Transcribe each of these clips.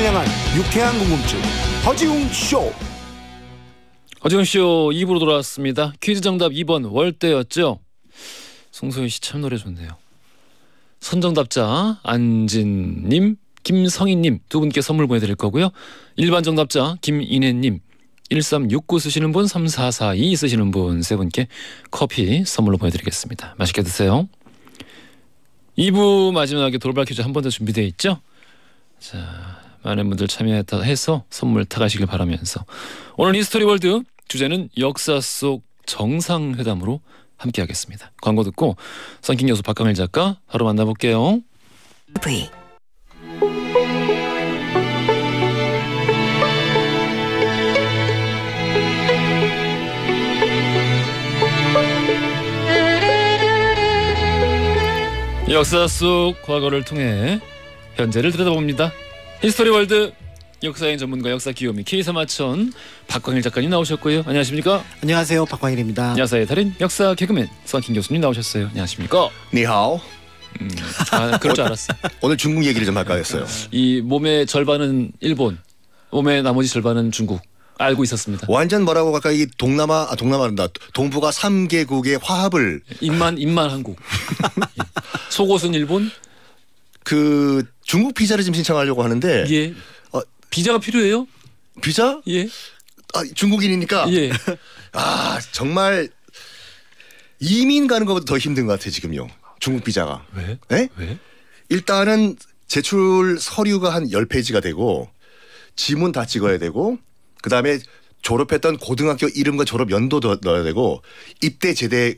향한 유쾌한 궁금증 허지웅 쇼. 허지웅 쇼 2부로 돌아왔습니다. 퀴즈 정답 2번 월대였죠. 송소연 씨 참 노래 좋네요. 선정답자 안진님, 김성희님 두 분께 선물 보내드릴 거고요. 일반 정답자 김인혜님, 1369 쓰시는 분, 3442 쓰시는 분 세 분께 커피 선물로 보내드리겠습니다. 맛있게 드세요. 2부 마지막에 돌발 퀴즈 한 번 더 준비되어 있죠. 자, 많은 분들 참여해서 선물 타가시길 바라면서 오늘 히스토리 월드 주제는 역사 속 정상회담으로 함께하겠습니다. 광고 듣고 썬킹 여수 박강일 작가 바로 만나볼게요. V. 역사 속 과거를 통해 현재를 들여다봅니다. 히스토리 월드 역사여행 전문가 역사 귀요미 K3하천 박광일 작가님 나오셨고요. 안녕하십니까? 안녕하세요, 박광일입니다. 역사의 달인 역사 개그맨 썬킹 교수님 나오셨어요. 안녕하십니까? 니하오. 그럴 줄 알았어. 오늘 중국 얘기를 좀 할까 했어요. 이 몸의 절반은 일본, 몸의 나머지 절반은 중국. 알고 있었습니다. 완전 뭐라고 할까, 이 동남아란다. 동북아 3개국의 화합을. 입만 한국. 속옷은 일본. 그 중국 비자를 지금 신청하려고 하는데. 예. 비자가 필요해요? 비자? 예. 중국인이니까. 예. 정말 이민 가는 것보다 더 힘든 것 같아 지금요. 중국 비자가. 왜? 네? 왜? 일단은 제출 서류가 한 10페이지가 되고 지문 다 찍어야 되고 그다음에 졸업했던 고등학교 이름과 졸업 연도도 넣어야 되고 입대 제대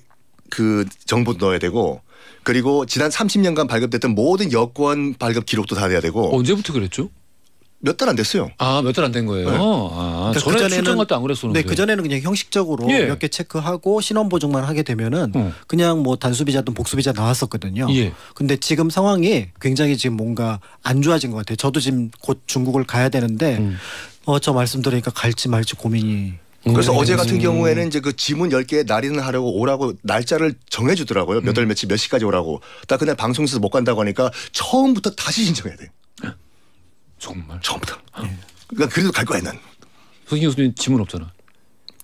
그 정보도 넣어야 되고 그리고 지난 30년간 발급됐던 모든 여권 발급 기록도 다 돼야 되고. 언제부터 그랬죠? 몇 달 안 됐어요. 몇 달 안 된 거예요. 네. 그러니까 전에 출장 갈때 안 그랬었는데. 네, 그 전에는 그냥 형식적으로 예. 몇 개 체크하고 신원 보증만 하게 되면은 그냥 뭐 단수 비자든 복수 비자 나왔었거든요. 예. 근데 지금 상황이 굉장히 지금 뭔가 안 좋아진 것 같아요. 저도 지금 곧 중국을 가야 되는데 저 말씀 들으니까 갈지 말지 고민이. 그래서 어제 같은 경우에는 이제 그 지문 10개 날인을 하려고 오라고 날짜를 정해주더라고요. 몇 월 며칠 몇 시까지 오라고. 딱 그날 방송에서 못 간다고 하니까 처음부터 다시 신청해야 돼. 정말? 처음부터. 그러니까 그래도 갈 거야 난. 선생님 교수님 지문 없잖아.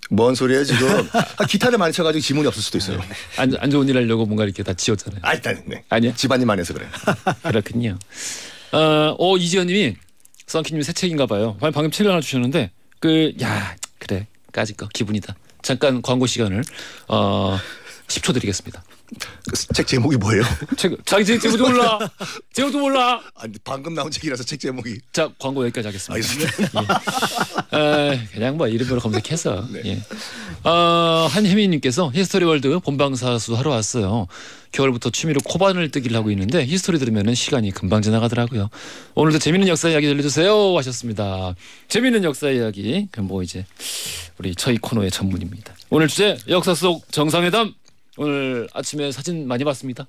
뭔 소리예요 지금. 기타를 많이 쳐가지고 지문이 없을 수도 있어요. 안 좋은 일 하려고 뭔가 이렇게 다 지웠잖아요. 일단 네. 아니야? 집안일만 해서 그래. 그렇군요. 이지연님이 썬키님 새 책인가 봐요. 방금 책을 하나 주셨는데 그래 까짓 거 기분이다. 잠깐 광고 시간을 10초 드리겠습니다. 그 책 제목이 뭐예요? 자기 책 제목도 몰라. 제목도 몰라. 방금 나온 책이라서 책 제목이. 자, 광고 여기까지 하겠습니다. 알겠습니다. 예. 그냥 뭐 이름으로 검색해서. 네. 예. 한혜민님께서 히스토리 월드 본방사수 하러 왔어요. 겨울부터 취미로 코바늘 뜨기를 하고 있는데 히스토리 들으면 시간이 금방 지나가더라고요. 오늘도 재밌는 역사 이야기 들려주세요 하셨습니다. 재밌는 역사 이야기 뭐 이제 우리 저희 코너의 전문입니다. 오늘 주제 역사 속 정상회담. 오늘 아침에 사진 많이 봤습니다.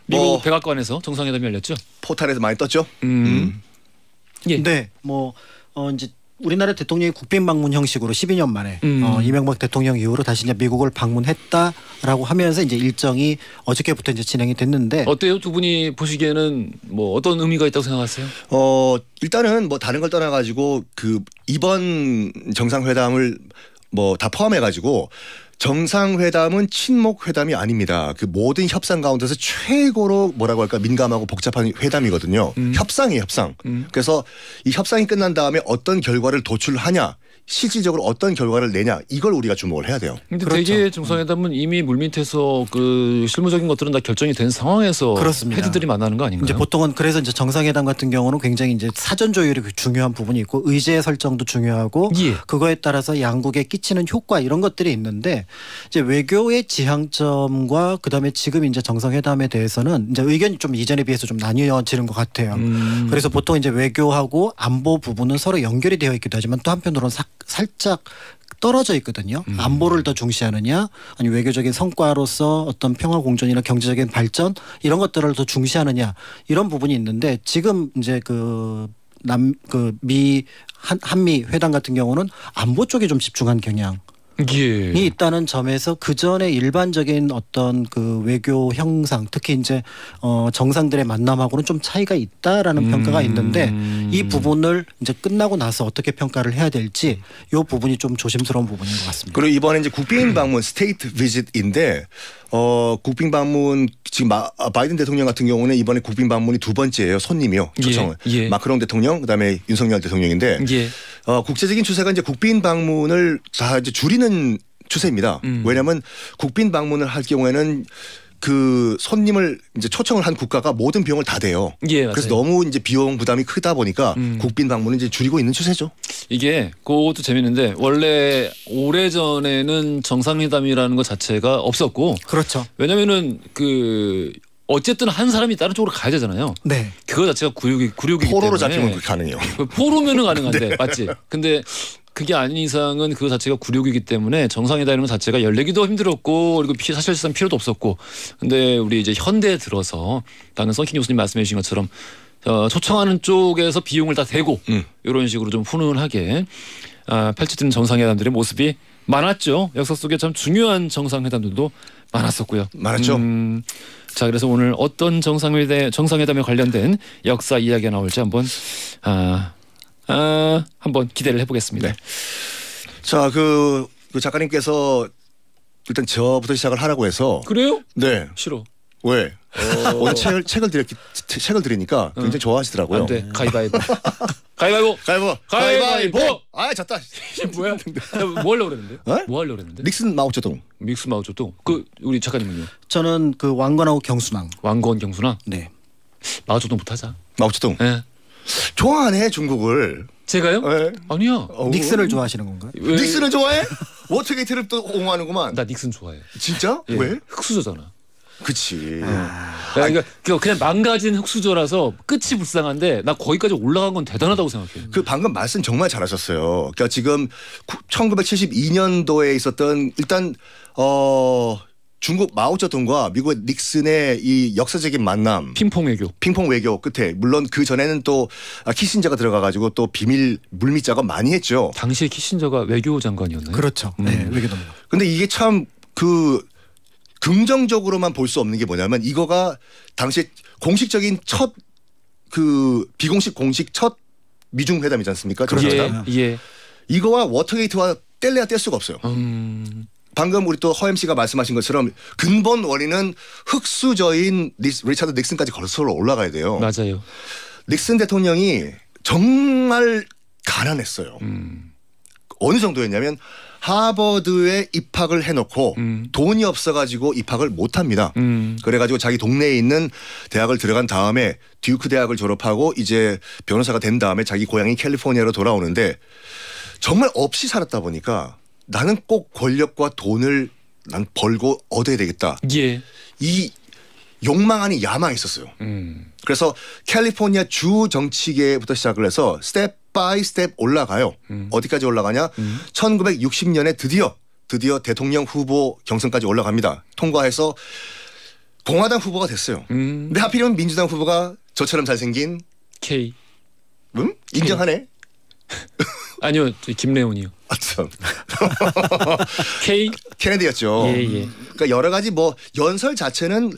미국 백악관에서 정상회담이 열렸죠. 포탈에서 많이 떴죠. 예. 네, 이제 우리나라 대통령이 국빈 방문 형식으로 12년 만에 이명박 대통령 이후로 다시 이제 미국을 방문했다라고 하면서 이제 일정이 어저께부터 이제 진행이 됐는데 어때요? 두 분이 보시기에는 뭐 어떤 의미가 있다고 생각하세요? 일단은 뭐 다른 걸 떠나가지고 그 이번 정상회담을 뭐 다 포함해가지고. 정상회담은 친목회담이 아닙니다. 그 모든 협상 가운데서 최고로 뭐라고 할까 민감하고 복잡한 회담이거든요. 협상이에요, 협상. 그래서 이 협상이 끝난 다음에 어떤 결과를 도출하냐 실질적으로 어떤 결과를 내냐 이걸 우리가 주목을 해야 돼요. 근데 그렇죠. 대개 정상회담은 이미 물밑에서 그 실무적인 것들은 다 결정이 된 상황에서 그렇습니다. 헤드들이 만나는 거 아닌가요? 이제 보통은 그래서 이제 정상회담 같은 경우는 굉장히 이제 사전 조율이 중요한 부분이 있고 의제 설정도 중요하고 예. 그거에 따라서 양국에 끼치는 효과 이런 것들이 있는데 이제 외교의 지향점과 그다음에 지금 이제 정상회담에 대해서는 이제 의견이 좀 이전에 비해서 좀 나뉘어지는 것 같아요. 그래서 보통 이제 외교하고 안보 부분은 서로 연결이 되어 있기도 하지만 또 한편으로는 살짝 떨어져 있거든요. 안보를 더 중시하느냐 아니면 외교적인 성과로서 어떤 평화 공존이나 경제적인 발전 이런 것들을 더 중시하느냐 이런 부분이 있는데 지금 이제 한미 회담 같은 경우는 안보 쪽에 좀 집중한 경향 예. 있다는 점에서 그 전에 일반적인 어떤 그 외교 형상, 특히 이제 정상들의 만남하고는 좀 차이가 있다라는 평가가 있는데 이 부분을 이제 끝나고 나서 어떻게 평가를 해야 될지 이 부분이 좀 조심스러운 부분인 것 같습니다. 그리고 이번에 이제 국빈 방문 스테이트 비짓인데 국빈 방문 지금 바이든 대통령 같은 경우는 이번에 국빈 방문이 두 번째예요. 손님이요. 초청은. 예. 마크롱 대통령 그다음에 윤석열 대통령인데 예. 국제적인 추세가 이제 국빈 방문을 다 이제 줄이는 추세입니다. 왜냐하면 국빈 방문을 할 경우에는 그 손님을 이제 초청을 한 국가가 모든 비용을 다 대요. 예, 그래서 맞아요. 너무 이제 비용 부담이 크다 보니까 국빈 방문은 이제 줄이고 있는 추세죠. 이게 그것도 재밌는데 원래 오래전에는 정상회담이라는 것 자체가 없었고 그렇죠. 왜냐면은 그 어쨌든 한 사람이 다른 쪽으로 가야 되잖아요. 네. 그거 자체가 굴욕이기 때문에 포로로 잡히면 그게 가능해요. 포로면은 가능한데 네. 맞지? 근데 그게 아닌 이상은 그거 자체가 굴욕이기 때문에 정상회담 자체가 열리기도 힘들었고 그리고 사실상 필요도 없었고 근데 우리 이제 현대에 들어서 방금 성킹 교수님 말씀해 주신 것처럼 초청하는 쪽에서 비용을 다 대고 이런 식으로 좀 훈훈하게 펼쳐지는 정상회담들의 모습이 많았죠. 역사 속에 참 중요한 정상회담들도 많았었고요. 많았죠. 자, 그래서 오늘 어떤 정상회담에 관련된 역사 이야기가 나올지 한번 기대를 해보겠습니다. 네. 자, 그 작가님께서 일단 저부터 시작을 하라고 해서. 그래요? 네. 싫어. 왜? 오늘 책을 드리니까 굉장히 좋아하시더라고요. 안 돼. 가위바위보. 가위바위보. 가위바위보. 아, 졌다. 이게 뭐야? 뭐 하려고 그랬는데? 어? 뭐 하려고 그랬는데? 닉슨 마오쩌둥. 믹스 마오쩌둥. 그 우리 작가님은요? 저는 그 왕건하고 경순왕. 왕건 경수나 네. 마오쩌둥 못하자. 마오쩌둥. 예. 좋아하네 중국을. 제가요? 네. 아니야. 닉슨을 좋아하시는 건가요? 왜? 닉슨을 좋아해? 워터게이트를 또 옹호하는구만. 나 닉슨 좋아해. 진짜? 예. 왜? 흑수저잖아. 그치. 그러니까 그냥 망가진 흑수저라서 끝이 불쌍한데 나 거기까지 올라간 건 대단하다고 생각해. 그 방금 말씀 정말 잘하셨어요. 그러니까 지금 1972년도에 있었던 일단 중국 마오쩌둥과 미국의 닉슨의 이 역사적인 만남, 핑퐁 외교. 핑퐁 외교 끝에 물론 그 전에는 또 키신저가 들어가가지고 또 비밀 물밑 작업 많이 했죠. 당시에 키신저가 외교 장관이었나요? 그렇죠. 네, 외교동맹. 근데 이게 참 그 긍정적으로만 볼 수 없는 게 뭐냐면 이거가 당시에 공식적인 첫 그 비공식 공식 첫 미중 회담이지 않습니까? 정상회담. 예. 이거와 워터게이트와 뗄래야 뗄 수가 없어요. 방금 우리 또 허엠 씨가 말씀하신 것처럼 근본 원인은 흑수저인 리차드 닉슨까지 거슬러 올라가야 돼요. 맞아요. 닉슨 대통령이 정말 가난했어요. 어느 정도였냐면 하버드에 입학을 해놓고 돈이 없어가지고 입학을 못합니다. 그래가지고 자기 동네에 있는 대학을 들어간 다음에 듀크 대학을 졸업하고 이제 변호사가 된 다음에 자기 고향인 캘리포니아로 돌아오는데 정말 없이 살았다 보니까 나는 꼭 권력과 돈을 난 벌고 얻어야 되겠다. 예. 이 욕망 아닌 야망이 있었어요. 그래서 캘리포니아 주 정치계부터 시작을 해서 스텝 바이 스텝 올라가요. 어디까지 올라가냐? 1960년에 드디어 대통령 후보 경선까지 올라갑니다. 통과해서 공화당 후보가 됐어요. 근데 하필이면 민주당 후보가 저처럼 잘생긴 K. 인정하네. 아니요. 김래훈이요. 아, 참. K. 케네디였죠. 예. 그러니까 여러 가지 뭐 연설 자체는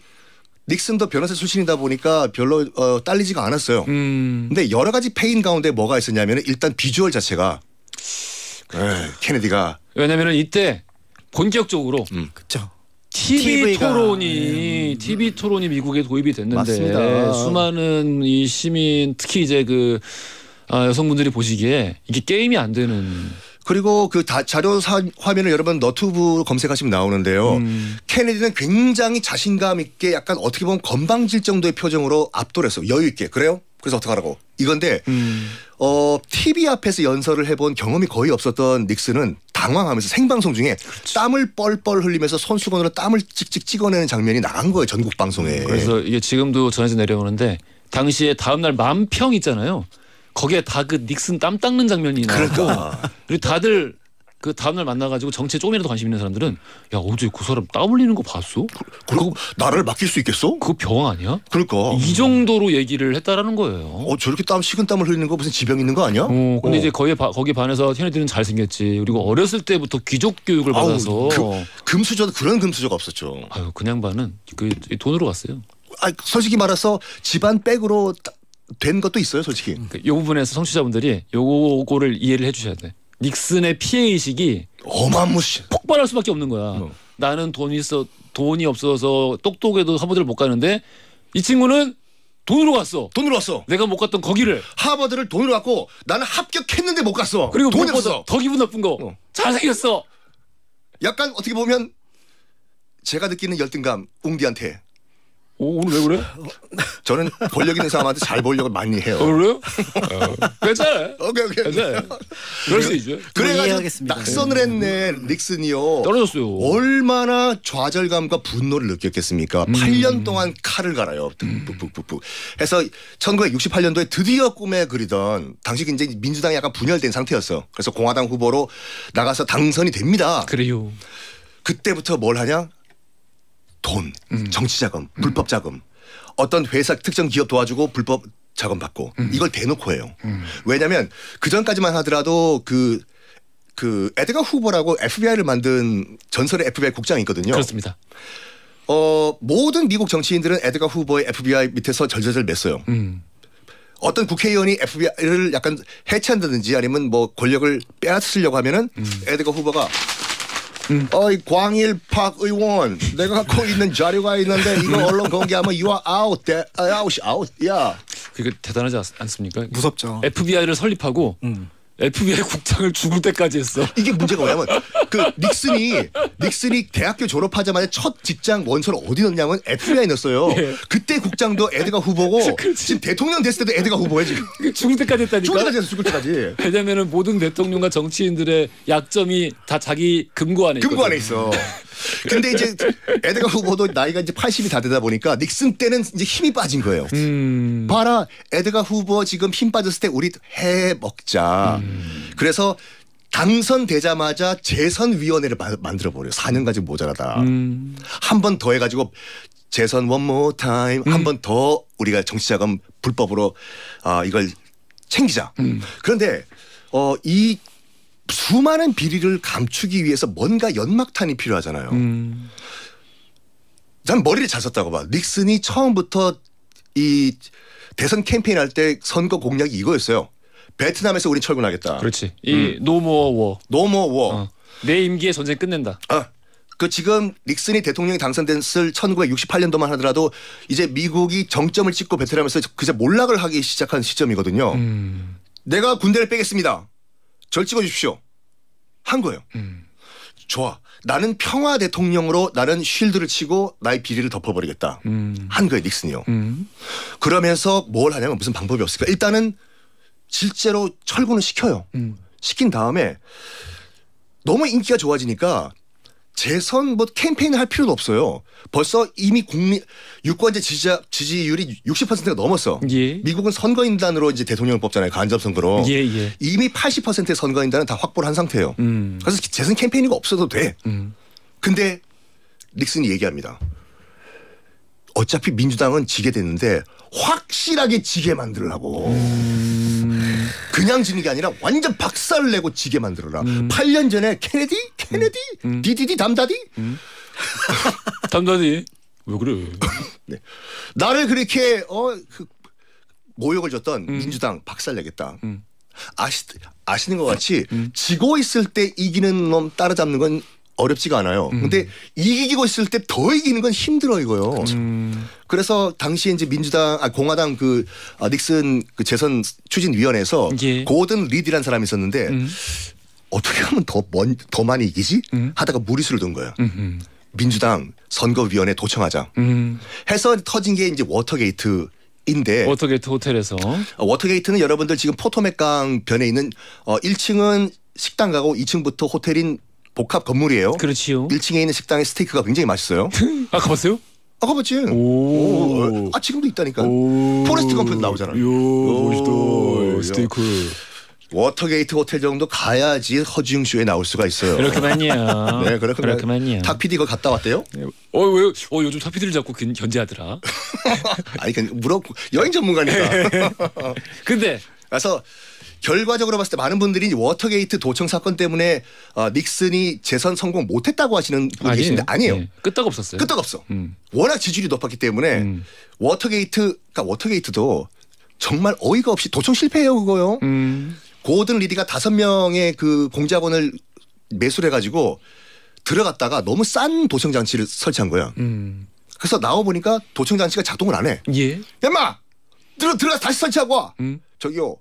닉슨도 변호사 출신이다 보니까 별로 딸리지가 않았어요. 근데 여러 가지 패인 가운데 뭐가 있었냐면 일단 비주얼 자체가 케네디가 왜냐면은 이때 본격적으로 그렇죠. TV TV가 토론이 미국에 도입이 됐는데 맞습니다. 수많은 이 시민 특히 이제 그 여성분들이 보시기에 이게 게임이 안 되는. 그리고 그 자료 화면을 여러분 너튜브 검색하시면 나오는데요. 케네디는 굉장히 자신감 있게 약간 어떻게 보면 건방질 정도의 표정으로 압도를 했어요. 여유 있게. 그래요? 그래서 어떡하라고. 이건데 TV 앞에서 연설을 해본 경험이 거의 없었던 닉슨은 당황하면서 생방송 중에 땀을 뻘뻘 흘리면서 손수건으로 땀을 찍찍 찍어내는 장면이 나간 거예요. 전국 방송에. 그래서 이게 지금도 전해져 내려오는데 당시에 다음날 만평 있잖아요. 거기에 다 그 닉슨 땀 닦는 장면이 나오고 그러니까. 그리고 다들 그 다음날 만나가지고 정치에 조금이라도 관심 있는 사람들은 야 어제 그 사람 땀 흘리는 거 봤어? 그리고 나를 맡길 수 있겠어? 그거 병 아니야? 그러니까 이 정도로 얘기를 했다라는 거예요. 저렇게 식은땀을 흘리는 거 무슨 지병 있는 거 아니야? 근데 이제 거기 반해서 걔네들은 잘생겼지. 그리고 어렸을 때부터 귀족 교육을 받아서 금수저 그런 금수저가 없었죠. 아유 그냥 반은 그 돈으로 갔어요. 솔직히 말해서 집안 백으로 된 것도 있어요, 솔직히. 이 부분에서 청취자분들이 요거를 이해를 해주셔야 돼. 닉슨의 피해 의식이 어마무시 폭발할 수밖에 없는 거야. 나는 돈이 없어서 똑똑해도 하버드를 못 가는데 이 친구는 돈으로 갔어. 돈으로 왔어. 내가 못 갔던 거기를. 하버드를 돈으로 갔고 나는 합격했는데 못 갔어. 그리고 돈이 무엇보다 없어. 더 기분 나쁜 거 잘생겼어. 약간 어떻게 보면 제가 느끼는 열등감 웅디한테. 오늘 왜 그래? 저는 권력 있는 사람한테 잘 보려고 많이 해요. 그래요? 괜찮아. 오케이. 괜찮아. 그럴 수 있죠. 그래가지고 이해하겠습니다. 낙선을 했네 닉슨이요. 떨어졌어요. 얼마나 좌절감과 분노를 느꼈겠습니까? 8년 동안 칼을 갈아요. 푹푹푹푹 해서 1968년도에 드디어 꿈에 그리던 당시 이제 민주당이 약간 분열된 상태였어. 그래서 공화당 후보로 나가서 당선이 됩니다. 그래요. 그때부터 뭘 하냐? 돈, 정치자금, 불법자금, 어떤 회사 특정 기업 도와주고 불법 자금 받고 이걸 대놓고 해요. 왜냐하면 그 전까지만 하더라도 그 에드가 후보라고 FBI를 만든 전설의 FBI 국장이 있거든요. 그렇습니다. 모든 미국 정치인들은 에드가 후보의 FBI 밑에서 절절절 맸어요. 어떤 국회의원이 FBI를 약간 해체한다든지 아니면 뭐 권력을 빼앗으려고 하면은 에드가 후보가 어이 광일팍 의원 내가 갖고 있는 자료가 있는데 이거 언론 공개하면 you are out. 야. 그게 대단하지 않습니까? 무섭죠. FBI를 설립하고 FBI 국장을 죽을 때까지 했어. 이게 문제가 뭐냐면 그 닉슨이 대학교 졸업하자마자 첫 직장 원서를 어디 넣냐면 FBI에 넣었어요. 예. 그때 국장도 에드가 후보고 그렇지. 지금 대통령 됐을 때도 에드가 후보야 지금. 죽을 때까지 했다니까. 죽을 때까지 했어, 죽을 때까지. 왜냐면은 모든 대통령과 정치인들의 약점이 다 자기 금고 안에 있거든. 금고 안에 있어. 근데 이제 에드가 후보도 나이가 이제 80이 다 되다 보니까 닉슨 때는 이제 힘이 빠진 거예요. 봐라, 에드가 후보 지금 힘 빠졌을 때 우리 해 먹자. 그래서 당선되자마자 재선위원회를 만들어 버려요. 4년까지 모자라다. 한 번 더 해가지고 재선 one more time 한 번 더 우리가 정치자금 불법으로 이걸 챙기자. 그런데 이 수많은 비리를 감추기 위해서 뭔가 연막탄이 필요하잖아요. 난 머리를 잘 썼다고 봐. 닉슨이 처음부터 이 대선 캠페인 할 때 선거 공약이 이거였어요. 베트남에서 우린 철군하겠다. 그렇지. 이 노모어 워. 노모 워. 내 임기에 전쟁 끝낸다. 그 지금 닉슨이 대통령이 당선됐을 1968년도만 하더라도 이제 미국이 정점을 찍고 베트남에서 그저 몰락을 하기 시작한 시점이거든요. 내가 군대를 빼겠습니다. 절 찍어주십시오. 한 거예요. 좋아. 나는 평화 대통령으로 나는 쉴드를 치고 나의 비리를 덮어버리겠다. 한 거예요. 닉슨이요. 그러면서 뭘 하냐면 무슨 방법이 없을까. 일단은 실제로 철군을 시켜요. 시킨 다음에 너무 인기가 좋아지니까 재선 캠페인을 할 필요도 없어요. 벌써 이미 유권자 지지율이 60%가 넘었어. 예. 미국은 선거인단으로 이제 대통령을 뽑잖아요. 간접 선거로. 예. 이미 80%의 선거인단은 다 확보를 한 상태예요. 그래서 재선 캠페인이 없어도 돼. 근데 닉슨이 얘기합니다. 어차피 민주당은 지게 됐는데 확실하게 지게 만들라고. 그냥 지는 게 아니라 완전 박살을 내고 지게 만들어라. 8년 전에 케네디? 디디디 담다디? 담다디? 왜 그래? 네. 나를 그렇게 모욕을 줬던 민주당 박살내겠다. 아시는 것 같이 지고 있을 때 이기는 놈 따라잡는 건 어렵지가 않아요. 근데 이기고 있을 때 더 이기는 건 힘들어 이거요. 그래서 당시에 이제 공화당 닉슨 재선 추진위원회에서 예. 고든 리드라는 사람이 있었는데 어떻게 하면 더 많이 이기지? 하다가 무리수를 둔 거예요. 민주당 선거위원회 도청하자. 해서 터진 게 이제 워터게이트인데 워터게이트 호텔에서 워터게이트는 여러분들 지금 포토맥강 변에 있는 1층은 식당 가고 2층부터 호텔인 복합 건물이에요. 그렇지요. 1층에 있는 식당의 스테이크가 굉장히 맛있어요. 가봤어요? 가봤지. 지금도 있다니까. 포레스트 검프도 나오잖아. 멋있다. 스테이크. 워터게이트 호텔 정도 가야지 허지웅 쇼에 나올 수가 있어요. 그렇구만요. 네, 그렇구만요. 탁 PD 거 갔다 왔대요? 왜? 요즘 탁 PD를 자꾸 견제하더라. 아니 여행 전문가니까. 근데 그래서 결과적으로 봤을 때 많은 분들이 워터게이트 도청 사건 때문에 닉슨이 재선 성공 못했다고 하시는 분이 계신데 아니에요. 네. 끄떡없었어요. 끄떡없어. 워낙 지지율이 높았기 때문에 워터게이트도 정말 어이가 없이 도청 실패해요 그거요. 고든 리디가 5명의 그 공작원을 매수해가지고 들어갔다가 너무 싼 도청 장치를 설치한 거야. 그래서 나와 보니까 도청 장치가 작동을 안 해. 예. 야마 들어가 다시 설치하고 와. 저기요.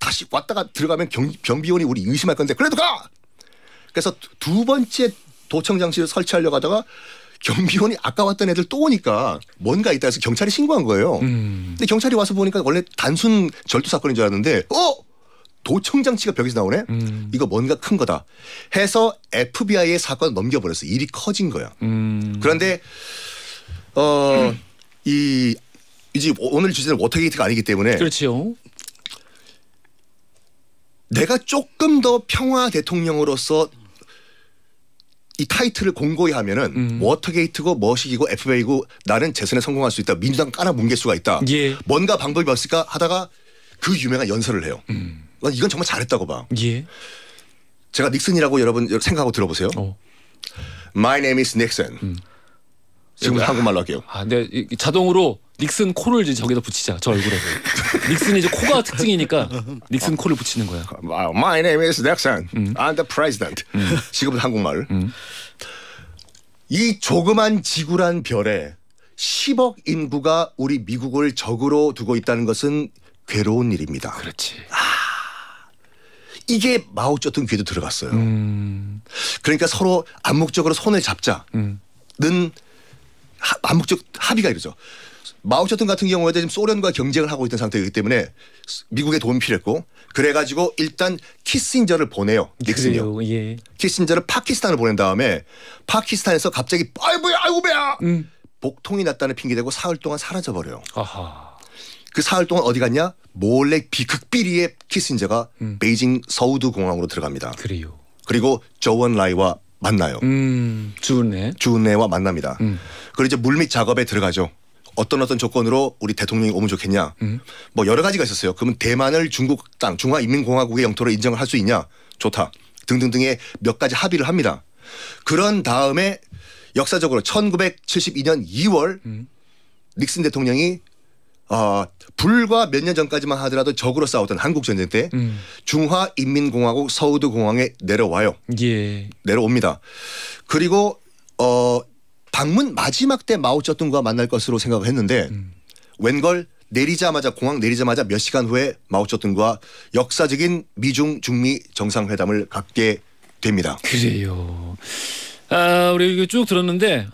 다시 왔다가 들어가면 경비원이 우리 의심할 건데 그래도 가. 그래서 두 번째 도청 장치를 설치하려고 하다가 경비원이 아까 왔던 애들 또 오니까 뭔가 있다 해서 경찰에 신고한 거예요. 근데 경찰이 와서 보니까 원래 단순 절도 사건인 줄 알았는데 도청 장치가 벽에서 나오네. 이거 뭔가 큰 거다 해서 FBI에 사건을 넘겨버렸어. 일이 커진 거야. 그런데 이제 오늘 주제는 워터게이트가 아니기 때문에 그렇죠. 내가 조금 더 평화 대통령으로서 이 타이틀을 공고히 하면은 워터게이트고 머시기고 FBI고 나는 재선에 성공할 수 있다. 민주당 깔아 뭉갤 수가 있다. 예. 뭔가 방법이 없을까 하다가 그 유명한 연설을 해요. 이건 정말 잘했다고 봐. 예. 제가 닉슨이라고 여러분 생각하고 들어보세요. My name is Nixon. 지금 한국말로 할게요. 네, 자동으로 닉슨 코를 이제 저기다 붙이자. 저 얼굴에. 닉슨이 이제 코가 특징이니까 닉슨 코를 붙이는 거야. My name is Nixon. I'm the president. 지금은 한국말. 이 조그만 지구란 별에 10억 인구가 우리 미국을 적으로 두고 있다는 것은 괴로운 일입니다. 그렇지. 이게 마오쩌둥 귀에도 들어갔어요. 그러니까 서로 암묵적으로 손을 잡자는 암묵적 합의가 이러죠. 마오쩌둥 같은 경우에도 지금 소련과 경쟁을 하고 있던 상태이기 때문에 미국의 도움이 필요했고 그래가지고 일단 키신저를 보내요. 닉슨이요. 예. 키신저를 파키스탄을 보낸 다음에 파키스탄에서 갑자기 아이고 배야 복통이 났다는 핑계 대고 사흘 동안 사라져 버려요. 아하. 그 사흘 동안 어디 갔냐? 몰래 극비리의 키신저가 베이징 서우두 공항으로 들어갑니다. 그래요. 그리고 조원 라이와 만나요. 주은래와 만납니다. 그리고 이제 물밑 작업에 들어가죠. 어떤 조건으로 우리 대통령이 오면 좋겠냐. 뭐 여러 가지가 있었어요. 그러면 대만을 중국 땅 중화인민공화국의 영토로 인정을 할 수 있냐. 좋다. 등등등의 몇 가지 합의를 합니다. 그런 다음에 역사적으로 1972년 2월 닉슨 대통령이 불과 몇 년 전까지만 하더라도 적으로 싸웠던 한국전쟁 때 중화인민공화국 서우두 공항에 내려와요. 예. 내려옵니다. 그리고 방문 마지막 때 마오쩌둥과 만날 것으로 생각을 했는데 웬걸 공항 내리자마자 몇 시간 후에 마오쩌둥과 역사적인 미중 중미 정상회담을 갖게 됩니다. 그래요. 우리 이거 쭉 들었는데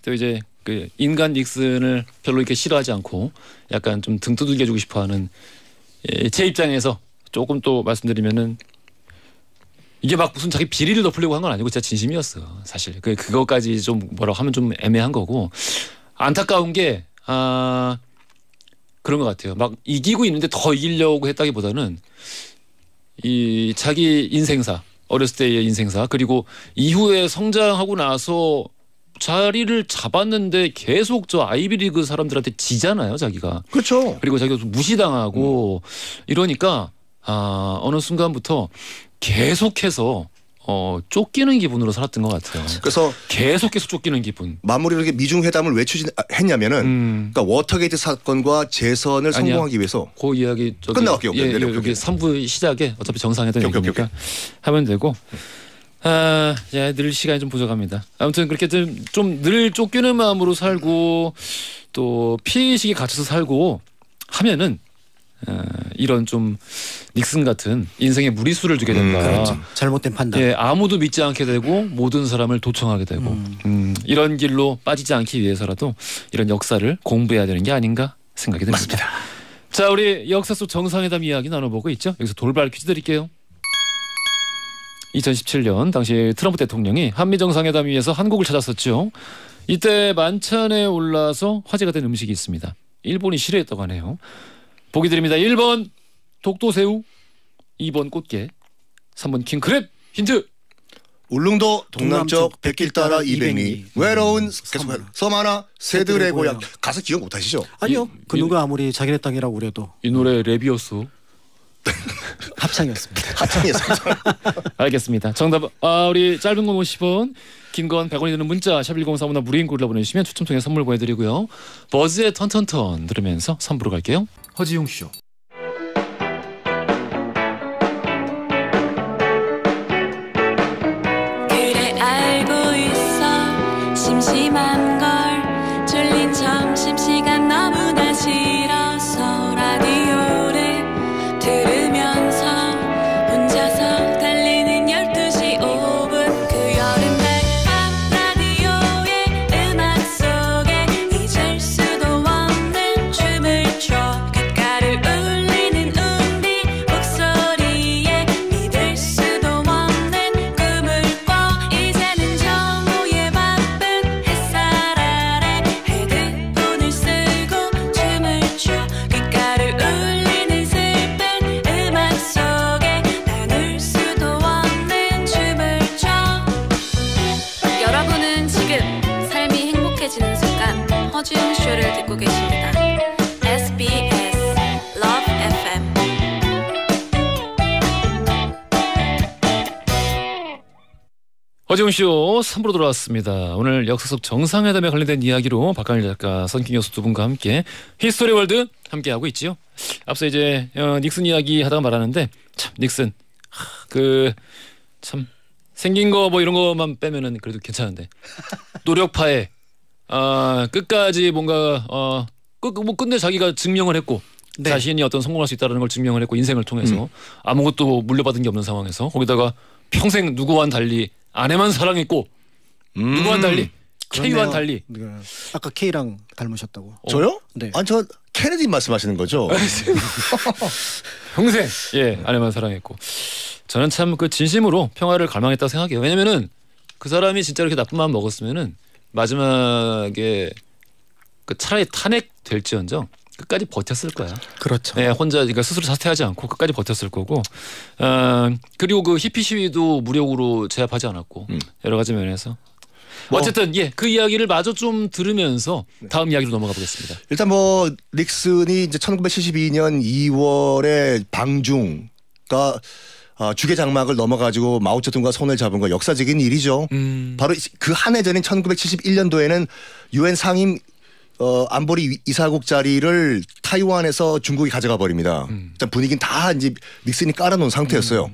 또 이제 그 인간 닉슨을 별로 이렇게 싫어하지 않고 약간 좀 등 두들겨주고 싶어하는 제 입장에서 조금 또 말씀드리면은 이게 막 무슨 자기 비리를 덮으려고 한 건 아니고 진짜 진심이었어. 사실 그거까지 좀 뭐라고 하면 좀 애매한 거고 안타까운 게 그런 것 같아요. 막 이기고 있는데 더 이기려고 했다기보다는 이 자기 인생사 어렸을 때의 인생사 그리고 이후에 성장하고 나서 자리를 잡았는데 계속 저 아이비리그 사람들한테 지잖아요, 자기가. 그렇죠. 그리고 자기가 무시당하고 이러니까 어느 순간부터 계속해서 쫓기는 기분으로 살았던 것 같아요. 그래서 계속해서 쫓기는 기분. 마무리로 이렇게 미중 회담을 왜 추진했냐면은 그러니까 워터게이트 사건과 재선을 성공하기 위해서. 그 이야기 끝나갈게요. 여기 3부 시작에 어차피 정상회담이니까 하면 되고. 늘 시간이 좀 부족합니다. 아무튼 그렇게 좀 늘 쫓기는 마음으로 살고 또 피해의식에 갇혀서 살고 하면은 이런 좀 닉슨 같은 인생에 무리수를 두게 된다. 그렇죠. 잘못된 판단. 예, 아무도 믿지 않게 되고 모든 사람을 도청하게 되고 이런 길로 빠지지 않기 위해서라도 이런 역사를 공부해야 되는 게 아닌가 생각이 듭니다. 맞습니다. 자, 우리 역사 속 정상회담 이야기 나눠보고 있죠. 여기서 돌발 퀴즈 드릴게요. 2017년 당시 트럼프 대통령이 한미 정상회담 위해서 한국을 찾았었죠. 이때 만찬에 올라서 화제가 된 음식이 있습니다. 일본이 싫어했다고 하네요. 보기 드립니다. 1번 독도새우, 2번 꽃게, 3번 킹크랩. 힌트. 울릉도 동남쪽 백길 따라 200리 200리. 외로운 섬 하나 새들의 고향. 고향. 가사 기억 못하시죠? 아니요. 그 이- 누가 아무리 자기네 땅이라고 그래도 이 노래 랩이었어. 합창이었습니다. 하청이었어요. 알겠습니다. 정답 우리 짧은 건 50원, 긴 건 100원이 드는 문자 샵 1035나 무료인 글로 보내주시면 추첨 통해 선물 보내드리고요. 버즈의 턴턴턴 들으면서 3부로 갈게요. 허지용 쇼. 그래 알고 있어 심심한 걸 졸린 점심시간 너무나 싫어서 라디오를 들으면서 혼자서 달리는 12시 5분 그 여름날 밤 라디오의 음악 속에 잊을 수도 없는 춤을 춰 귓가를 울리는 운비 목소리에 믿을 수도 없는 꿈을 꿔 이제는 정오의 바쁜 햇살 아래 헤드폰을 쓰고 춤을 춰 귓가를 울리는 슬픈 음악 속에 나눌 수도 없는 춤을 춰 여러분은 지금 삶이 행복해지는 순간 허지웅 쇼를 듣고 계십니다. SBS Love FM 허지용 쇼 3부로 돌아왔습니다. 오늘 역사 속 정상회담에 관련된 이야기로 박강일 작가, 선king 교수 두 분과 함께 히스토리 월드 함께 하고 있지요. 앞서 이제 닉슨 이야기 하다가 말하는데 참 닉슨 그 참 생긴 거 뭐 이런 거만 빼면은 그래도 괜찮은데 노력파에 끝까지 뭔가 뭐 끝내 자기가 증명을 했고 네. 자신이 어떤 성공할 수 있다는 걸 증명을 했고 인생을 통해서 아무것도 물려받은 게 없는 상황에서 거기다가 평생 누구와는 달리 아내만 사랑했고 누구와는 달리 K와는 그렇네요. 달리 네. 아까 K랑 닮으셨다고. 저요? 네. 아니 저 케네디 말씀하시는 거죠? 평생 아내만 사랑했고 저는 참 그 진심으로 평화를 갈망했다고 생각해요. 왜냐면은 그 사람이 진짜 이렇게 나쁜 마음 먹었으면은 마지막에 그 차라리 탄핵될지언정 끝까지 버텼을 거야. 그렇죠. 네, 혼자 그러니까 스스로 사퇴하지 않고 끝까지 버텼을 거고. 그리고 그 히피 시위도 무력으로 제압하지 않았고 여러 가지 면에서. 어쨌든 그 이야기를 마저 좀 들으면서 다음 이야기로 넘어가 보겠습니다. 일단 뭐 닉슨이 이제 1972년 2월에 방중가 주계 장막을 넘어가지고 마오쩌둥과 손을 잡은 거 역사적인 일이죠. 바로 그 한 해 전인 1971년도에는 유엔 상임 안보리 이사국 자리를 타이완에서 중국이 가져가 버립니다. 일단 분위기는 다 이제 닉슨이 깔아놓은 상태였어요.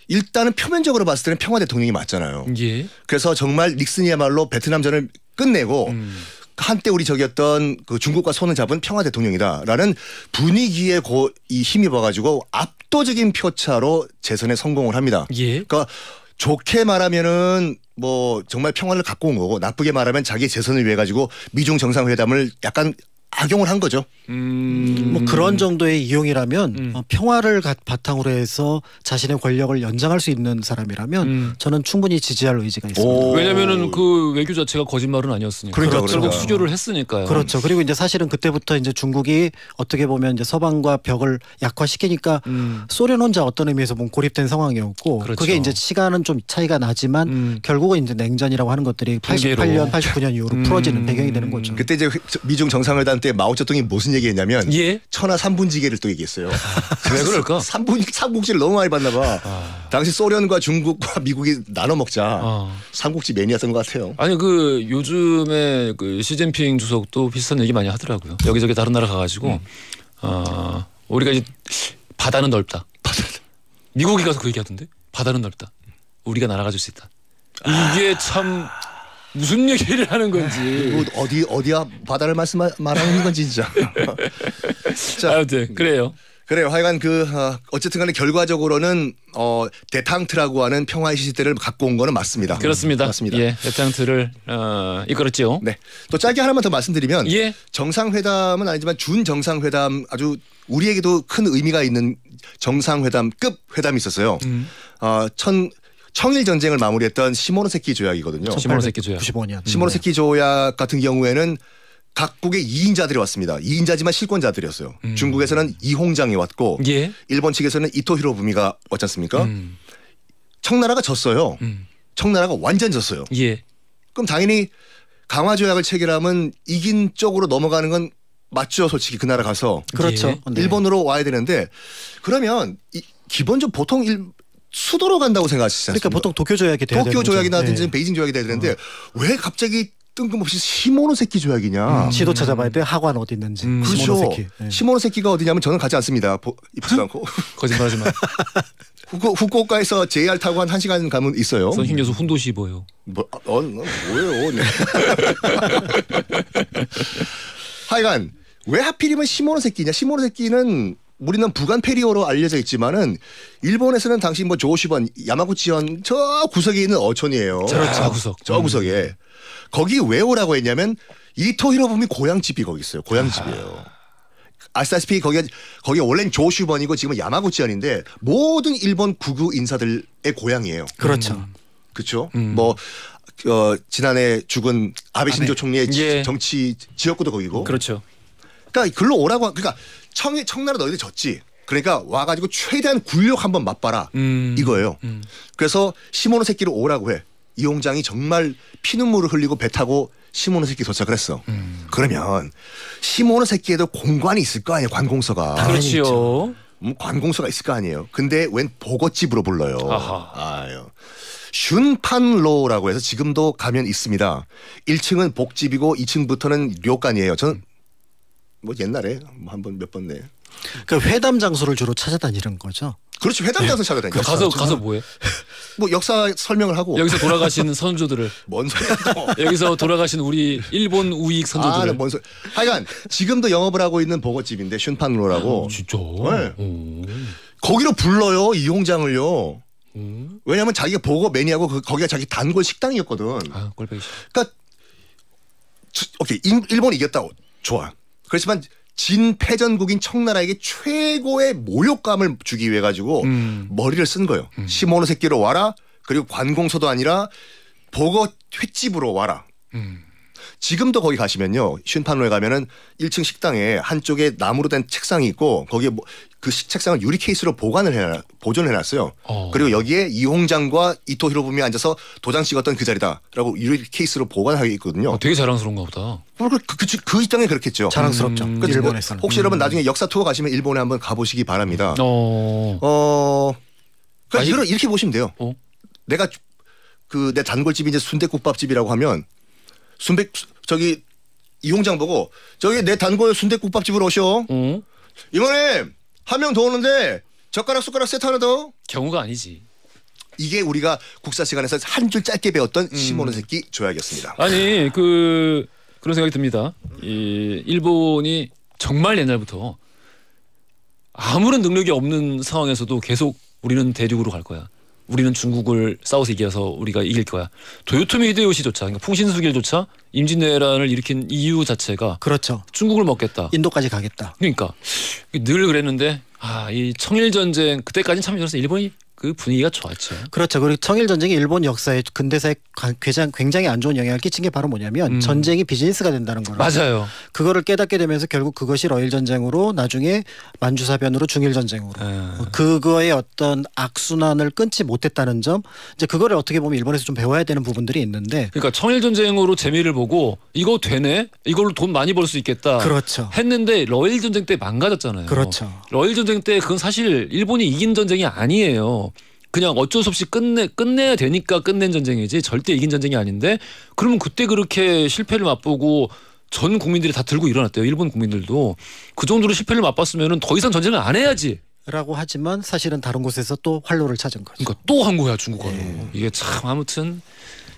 일단은 표면적으로 봤을 때는 평화 대통령이 맞잖아요. 예. 그래서 정말 닉슨이야말로 베트남전을 끝내고 한때 우리 적이었던 그 중국과 손을 잡은 평화 대통령이다라는 분위기에 이 힘입어가지고 압도적인 표차로 재선에 성공을 합니다. 예. 그러니까 좋게 말하면은 뭐 정말 평화를 갖고 온 거고 나쁘게 말하면 자기 재선을 위해 가지고 미중 정상회담을 약간 악용을 한 거죠. 뭐 그런 정도의 이용이라면 평화를 바탕으로 해서 자신의 권력을 연장할 수 있는 사람이라면 저는 충분히 지지할 의지가 있습니다. 왜냐면은 그 외교 자체가 거짓말은 아니었으니까. 그러니까, 결국 그러니까. 수교를 했으니까요. 그렇죠. 그리고 이제 사실은 그때부터 이제 중국이 어떻게 보면 이제 서방과 벽을 약화시키니까 소련 혼자 어떤 의미에서 보면 고립된 상황이었고 그렇죠. 그게 이제 시간은 좀 차이가 나지만 결국은 이제 냉전이라고 하는 것들이 붕괴로. 88년, 89년 이후로 풀어지는 배경이 되는 거죠. 그때 이제 미중 정상회담 때 마오쩌둥이 무슨 얘기했냐면 예. 천하 삼분지계를 또 얘기했어요. 왜 그럴까? 삼국지를 너무 많이 봤나 봐. 당시 소련과 중국과 미국이 나눠 먹자. 삼국지 매니아였던 것 같아요. 아니 그 요즘에 그 시진핑 주석도 비슷한 얘기 많이 하더라고요. 여기저기 다른 나라 가가지고 우리가 이제 바다는 넓다. 미국에 가서 그 얘기하던데 바다는 넓다. 우리가 날아가줄 수 있다. 이게 참 무슨 얘기를 하는 건지. 뭐 어디야 바다를 말하는 건지 진짜. 자, 아무튼 그래요. 그래요. 하여간 어쨌든 간에 결과적으로는 데탕트라고 하는 평화의 시대를 갖고 온 거는 맞습니다. 그렇습니다. 맞습니다. 예, 데탕트를 이끌었죠. 네. 또 짧게 하나만 더 말씀드리면 예. 정상회담은 아니지만 준 정상회담 아주 우리에게도 큰 의미가 있는 정상회담급 회담이 있었어요. 청일 전쟁을 마무리했던 시모노세키 조약이거든요. 시모노세키 조약. 95년. 시모노세키 조약 같은 경우에는 각국의 2인자들이 왔습니다. 2인자지만 실권자들이었어요. 중국에서는 이홍장이 왔고 예. 일본 측에서는 이토 히로부미가 왔지 않습니까? 청나라가 졌어요. 청나라가 완전 졌어요. 예. 그럼 당연히 강화 조약을 체결하면 이긴 쪽으로 넘어가는 건 맞죠, 솔직히 그 나라 가서. 그렇죠. 예. 네. 일본으로 와야 되는데 그러면 기본적으로 보통 수도로 간다고 생각하시지 않습니까? 그러니까 보통 도쿄 조약이 돼야 되는 도쿄 거죠. 조약이나든지 네. 베이징 조약이 돼야 되는데 왜 갑자기 뜬금없이 시모노세키 조약이냐? 지도 찾아봐야 돼. 학원 어디 있는지. 그렇죠. 시모노세키. 네. 시모노세키가 어디냐면 저는 가지 않습니다. 입지도 않고 거짓말하지 마. 후쿠오카에서 JR 타고 한 1시간 가면 있어요. 선희 교수 훈도시 보여. 뭐예요? 네. 하여간 왜 하필이면 시모노세키냐? 시모노세키는 우리는 부간 페리오로 알려져 있지만은 일본에서는 당시 뭐 조시번, 야마구치현 저 구석에 있는 어촌이에요. 그렇죠. 구석. 저 구석에. 거기 왜 오라고 했냐면 이토 히로부미 고향집이 거기 있어요. 고향집이에요. 아시다시피 거기 원래는 조슈번이고 지금은 야마구치현인데 모든 일본 구구 인사들의 고향이에요. 그렇죠. 그렇죠. 뭐 지난해 죽은 아베 신조 총리의 예. 정치 지역구도 거기고. 그렇죠. 그러니까 글로 오라고 그러니까 청나라 너희들 졌지. 그러니까 와가지고 최대한 굴욕 한번 맛봐라 이거예요. 그래서 시모노세키로 오라고 해. 이홍장이 정말 피눈물을 흘리고 배 타고 시모노세키 도착을 했어. 그러면 시모노세키에도 공관이 있을 거 아니에요. 관공서가. 그렇지요. 관공서가 있을 거 아니에요. 근데 웬 보거집으로 불러요. 아하. 아유. 슌판로라고 해서 지금도 가면 있습니다. 1층은 복집이고 2층부터는 료칸이에요. 저는 뭐 옛날에 한 번 몇 번 네. 그러니까 회담 장소를 주로 찾아다니는 거죠. 그렇지 회담 장소 찾아다녀. 가서 뭐해? 뭐 역사 설명을 하고. 여기서 돌아가신 선조들을. 뭔 소리야 또. 여기서 돌아가신 우리 일본 우익 선조들을. 뭔 소리. 하여간 지금도 영업을 하고 있는 보거집인데 슌판로라고. 진짜. 네. 거기로 불러요 이홍장을요. 왜냐하면 자기가 보거 매니아고 거기가 자기 단골 식당이었거든. 아 꼴보기 싫어. 그러니까 오케이 일본이 이겼다고 좋아. 그렇지만 진패전국인 청나라에게 최고의 모욕감을 주기 위해 가지고 머리를 쓴 거예요. 시모노세키로 와라. 그리고 관공서도 아니라 보거 횟집으로 와라. 지금도 거기 가시면요. 슌판로에 가면은 1층 식당에 한쪽에 나무로 된 책상이 있고 거기에 그 책상을 유리 케이스로 보존해놨어요. 그리고 여기에 이홍장과 이토 히로부미 앉아서 도장 찍었던 그 자리다라고 유리 케이스로 보관하고 있거든요. 되게 자랑스러운가 보다. 그 입장에 그렇겠죠. 자랑스럽죠. 일본에서는. 혹시 여러분 나중에 역사 투어 가시면 일본에 한번 가보시기 바랍니다. 그러니까 이렇게 보시면 돼요. 내가 내 단골집이 이제 순댓국밥집이라고 하면 저기 이홍장 보고 저기 내 단골 순댓국밥집으로 오셔. 이번에 한 명 더 오는데 젓가락 숟가락 세트 하나 더. 경우가 아니지. 이게 우리가 국사 시간에서 한 줄 짧게 배웠던 시모노세키 조약이었습니다. 아니 그런 생각이 듭니다. 이 일본이 정말 옛날부터 아무런 능력이 없는 상황에서도 계속 우리는 대륙으로 갈 거야. 우리는 중국을 싸워서 이겨서 우리가 이길 거야. 도요토미 히데요시조차 그러니까 풍신수길조차 임진왜란을 일으킨 이유 자체가 그렇죠. 중국을 먹겠다. 인도까지 가겠다. 그러니까 늘 그랬는데 이 청일 전쟁 그때까지는 참 일본이 그 분위기가 좋았죠. 그렇죠. 그리고 청일 전쟁이 일본 역사에 근대사에 굉장히 안 좋은 영향을 끼친 게 바로 뭐냐면 전쟁이 비즈니스가 된다는 거예요. 맞아요. 그거를 깨닫게 되면서 결국 그것이 러일 전쟁으로 나중에 만주사변으로 중일 전쟁으로 그거의 어떤 악순환을 끊지 못했다는 점 이제 그거를 어떻게 보면 일본에서 좀 배워야 되는 부분들이 있는데 그러니까 청일 전쟁으로 재미를 보고 이거 되네 이걸로 돈 많이 벌 수 있겠다. 그렇죠. 했는데 러일 전쟁 때 망가졌잖아요. 그렇죠. 러일 전쟁 때 그건 사실 일본이 이긴 전쟁이 아니에요. 그냥 어쩔 수 없이 끝내야 되니까 끝낸 전쟁이지 절대 이긴 전쟁이 아닌데 그러면 그때 그렇게 실패를 맛보고 전 국민들이 다 들고 일어났대요. 일본 국민들도 그 정도로 실패를 맛봤으면 더 이상 전쟁을 안 해야지. 라고 하지만 사실은 다른 곳에서 또 활로를 찾은 거죠. 그러니까 또 한 거야 중국어로. 이게 참 아무튼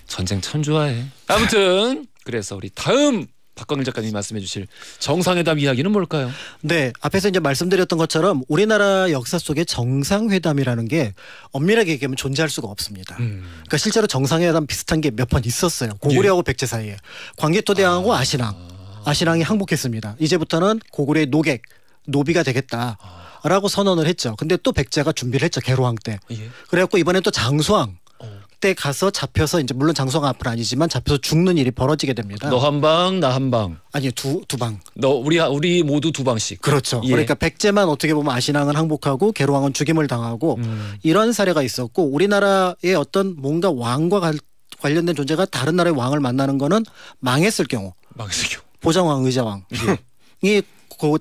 전쟁 참 좋아해. 아무튼 그래서 우리 다음 박광일 작가님이 말씀해 주실 정상회담 이야기는 뭘까요? 네. 앞에서 이제 말씀드렸던 것처럼 우리나라 역사 속에 정상회담이라는 게 엄밀하게 얘기하면 존재할 수가 없습니다. 그러니까 실제로 정상회담 비슷한 게 몇 번 있었어요. 고구려하고 백제 사이에. 광개토대왕하고 아신왕이 항복했습니다. 이제부터는 고구려의 노비가 되겠다. 라고 선언을 했죠. 근데 또 백제가 준비를 했죠. 개로왕 때. 그래갖고 이번엔 또 장수왕 그때 가서 잡혀서 이제 물론 장수왕 앞은 아니지만 잡혀서 죽는 일이 벌어지게 됩니다. 너 한 방, 나 한 방. 아니요, 두 방. 너 우리 모두 두 방씩. 그렇죠. 예. 그러니까 백제만 어떻게 보면 아신왕은 항복하고 계로왕은 죽임을 당하고 이런 사례가 있었고 우리나라의 어떤 뭔가 왕과 관련된 존재가 다른 나라의 왕을 만나는 거는 망했을 경우 망했을 경우. 보장왕, 의자왕이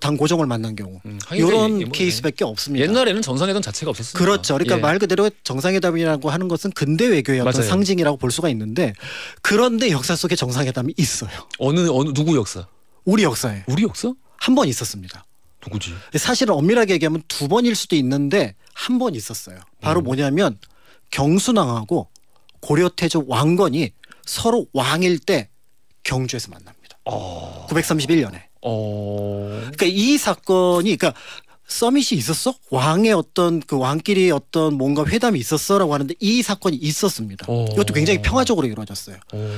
당 고종을 만난 경우 이런 뭐, 케이스밖에 없습니다. 옛날에는 정상회담 자체가 없었으니까. 그렇죠. 그러니까 예. 말 그대로 정상회담이라고 하는 것은 근대 외교의 어떤 맞아요. 상징이라고 볼 수가 있는데 그런데 역사 속에 정상회담이 있어요. 어느 누구 역사? 우리 역사에 우리 역사? 한 번 있었습니다. 누구지? 사실은 엄밀하게 얘기하면 두 번일 수도 있는데 한 번 있었어요. 바로 뭐냐면 경순왕하고 고려태조 왕건이 서로 왕일 때 경주에서 만납니다. 931년에. 그러니까 이 사건이 그러니까 서밋이 있었어? 왕의 어떤 그 왕끼리 어떤 뭔가 회담이 있었어라고 하는데 이 사건이 있었습니다. 이것도 굉장히 평화적으로 이루어졌어요.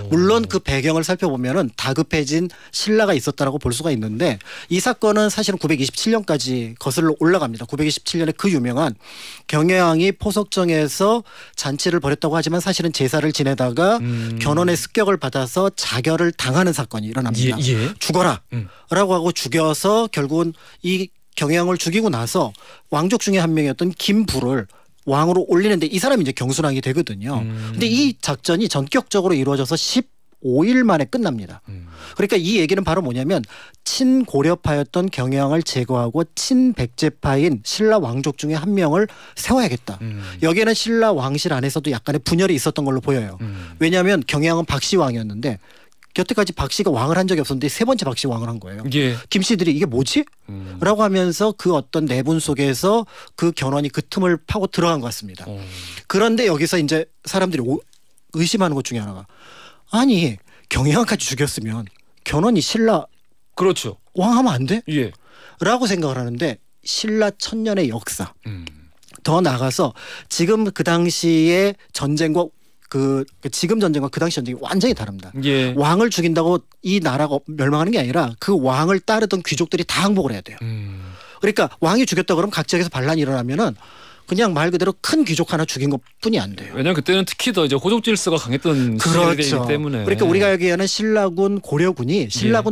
물론 그 배경을 살펴보면은 다급해진 신라가 있었다라고 볼 수가 있는데 이 사건은 사실은 927년까지 거슬러 올라갑니다. 927년에 그 유명한 경혜왕이 포석정에서 잔치를 벌였다고 하지만 사실은 제사를 지내다가 견훤의 습격을 받아서 자결을 당하는 사건이 일어납니다. 예. 죽어라 라고 하고 죽여서 결국은 이 경혜왕을 죽이고 나서 왕족 중에 한 명이었던 김부를 왕으로 올리는데 이 사람이 이제 경순왕이 되거든요. 근데 이 작전이 전격적으로 이루어져서 15일 만에 끝납니다. 그러니까 이 얘기는 바로 뭐냐면 친고려파였던 경혜왕을 제거하고 친백제파인 신라 왕족 중에 한 명을 세워야겠다. 여기에는 신라 왕실 안에서도 약간의 분열이 있었던 걸로 보여요. 왜냐하면 경혜왕은 박씨 왕이었는데 여태까지 박씨가 왕을 한 적이 없었는데 세 번째 박씨 왕을 한 거예요. 예. 김씨들이 이게 뭐지? 라고 하면서 그 어떤 내분 속에서 그 견훤이 그 틈을 파고 들어간 것 같습니다. 그런데 여기서 이제 사람들이 의심하는 것 중에 하나가 아니 경혜왕까지 죽였으면 견훤이 신라 그렇죠. 왕하면 안 돼? 예. 라고 생각을 하는데 신라 천년의 역사 더 나아가서 지금 그 당시의 전쟁과 지금 전쟁과 그 당시 전쟁이 완전히 다릅니다. 예. 왕을 죽인다고 이 나라가 멸망하는 게 아니라 그 왕을 따르던 귀족들이 다 항복을 해야 돼요. 그러니까 왕이 죽였다 그러면 각 지역에서 반란이 일어나면은 그냥 말 그대로 큰 귀족 하나 죽인 것뿐이 안 돼요. 왜냐면 그때는 특히 더 이제 호족 질서가 강했던 시절이기 때문에. 그러니까 우리가 여기에는 신라군 고려군이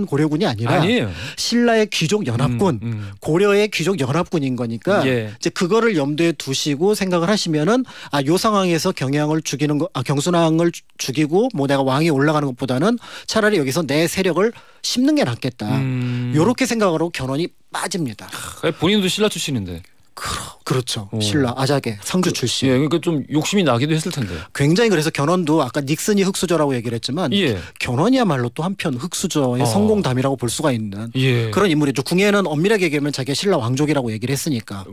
고려군이 아니라 아니에요. 신라의 귀족 연합군, 고려의 귀족 연합군인 거니까 예. 이제 그거를 염두에 두시고 생각을 하시면은 요 상황에서 경혜왕을 죽이는 거, 경순왕을 죽이고 뭐 내가 왕이 올라가는 것보다는 차라리 여기서 내 세력을 심는 게 낫겠다. 요렇게 생각하고 견훤이 빠집니다. 본인도 신라 출신인데. 그렇죠. 신라 아작의 상주 출신. 예, 그러니까 좀 욕심이 나기도 했을 텐데. 굉장히 그래서 견훤도 아까 닉슨이 흑수저라고 얘기를 했지만 예. 견훤이야말로 또 한편 흑수저의 성공담이라고 볼 수가 있는 예. 그런 인물이죠. 궁예는 엄밀하게 얘기하면 자기가 신라 왕족이라고 얘기를 했으니까.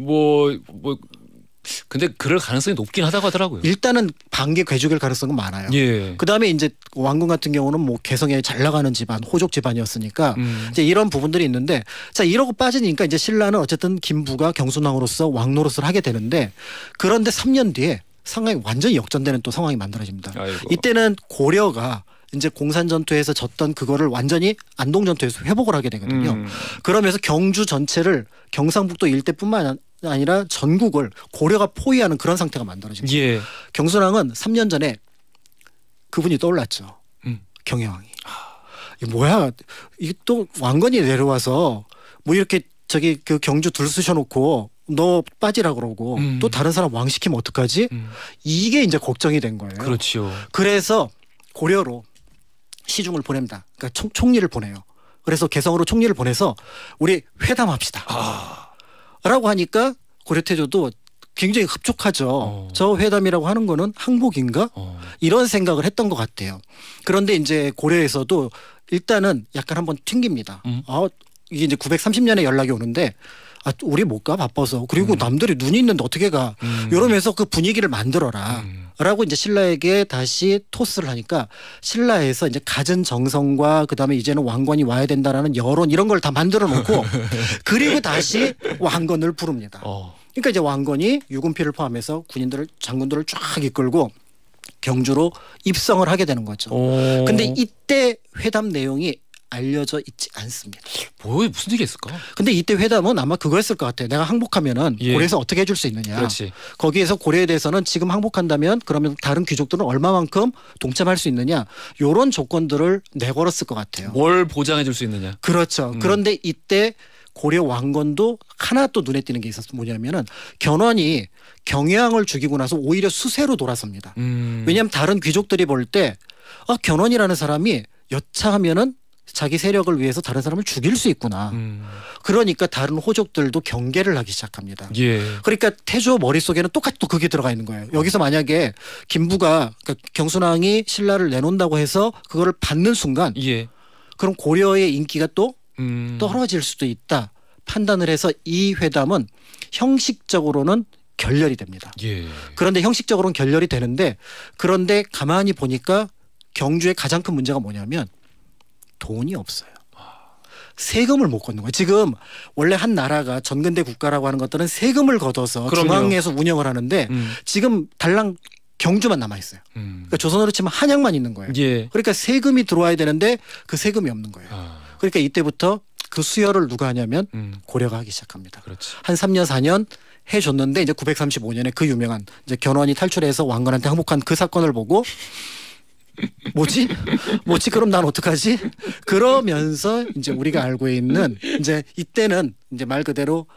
근데 그럴 가능성이 높긴 하다고 하더라고요. 일단은 반개 괴죽일 가능성은 많아요. 예. 그다음에 이제 왕군 같은 경우는 뭐 개성에 잘 나가는 집안, 호족 집안이었으니까 이제 이런 부분들이 있는데 자 이러고 빠지니까 이제 신라는 어쨌든 김부가 경순왕으로서 왕 노릇을 하게 되는데 그런데 3년 뒤에 상황이 완전히 역전되는 또 상황이 만들어집니다. 아이고. 이때는 고려가 이제 공산 전투에서 졌던 그거를 완전히 안동 전투에서 회복을 하게 되거든요. 그러면서 경주 전체를 경상북도 일대뿐만 아니라 전국을 고려가 포위하는 그런 상태가 만들어집니다. 예. 경순왕은 3년 전에 그분이 떠올랐죠. 경혜왕이. 이게 뭐야? 이게 또 왕건이 내려와서 뭐 이렇게 저기 그 경주 들쑤셔놓고 너 빠지라 그러고 또 다른 사람 왕 시키면 어떡하지? 이게 이제 걱정이 된 거예요. 그렇죠. 그래서 고려로 시중을 보냅니다. 그러니까 총리를 보내요. 그래서 개성으로 총리를 보내서 우리 회담합시다. 라고 하니까 고려태조도 굉장히 흡족하죠. 저 회담이라고 하는 거는 항복인가? 이런 생각을 했던 것 같아요. 그런데 이제 고려에서도 일단은 약간 한번 튕깁니다. 이게 이제 930년에 연락이 오는데 우리 못 가 바빠서 그리고 남들이 눈이 있는데 어떻게 가 이러면서 그 분위기를 만들어라 라고 이제 신라에게 다시 토스를 하니까 신라에서 이제 갖은 정성과 그다음에 이제는 왕건이 와야 된다라는 여론 이런 걸 다 만들어 놓고 그리고 다시 왕건을 부릅니다. 그러니까 이제 왕건이 유군필을 포함해서 군인들을 장군들을 쫙 이끌고 경주로 입성을 하게 되는 거죠. 근데 이때 회담 내용이 알려져 있지 않습니다. 뭐 무슨 얘기 있을까? 근데 이때 회담은 아마 그거였을 것 같아요. 내가 항복하면은 예. 고려에서 어떻게 해줄 수 있느냐. 그렇지. 거기에서 고려에 대해서는 지금 항복한다면 그러면 다른 귀족들은 얼마만큼 동참할 수 있느냐. 이런 조건들을 내걸었을 것 같아요. 뭘 보장해 줄 수 있느냐. 그렇죠. 그런데 이때 고려 왕건도 하나 또 눈에 띄는 게 있었어. 뭐냐면은 견훤이 경양을 죽이고 나서 오히려 수세로 돌아섭니다. 왜냐하면 다른 귀족들이 볼 때 견훤이라는 사람이 여차하면은 자기 세력을 위해서 다른 사람을 죽일 수 있구나. 그러니까 다른 호족들도 경계를 하기 시작합니다. 예. 그러니까 태조 머릿속에는 똑같이 또 그게 들어가 있는 거예요. 여기서 만약에 김부가 그러니까 경순왕이 신라를 내놓는다고 해서 그거를 받는 순간 예. 그럼 고려의 인기가 또 떨어질 수도 있다. 판단을 해서 이 회담은 형식적으로는 결렬이 됩니다. 예. 그런데 형식적으로는 결렬이 되는데 그런데 가만히 보니까 경주의 가장 큰 문제가 뭐냐면 돈이 없어요. 세금을 못 걷는 거예요. 지금 원래 한 나라가 전근대 국가라고 하는 것들은 세금을 걷어서 그럼요. 중앙에서 운영을 하는데 지금 달랑 경주만 남아 있어요. 그러니까 조선으로 치면 한양만 있는 거예요. 예. 그러니까 세금이 들어와야 되는데 그 세금이 없는 거예요. 그러니까 이때부터 그 수혈을 누가 하냐면 고려가 하기 시작합니다. 그렇지. 한 3년 4년 해줬는데 이제 935년에 그 유명한 이제 견훤이 탈출해서 왕건한테 항복한 그 사건을 보고 뭐지 그럼 난 어떡하지? 그러면서 이제 우리가 알고 있는 이제 이때는 이제 말 그대로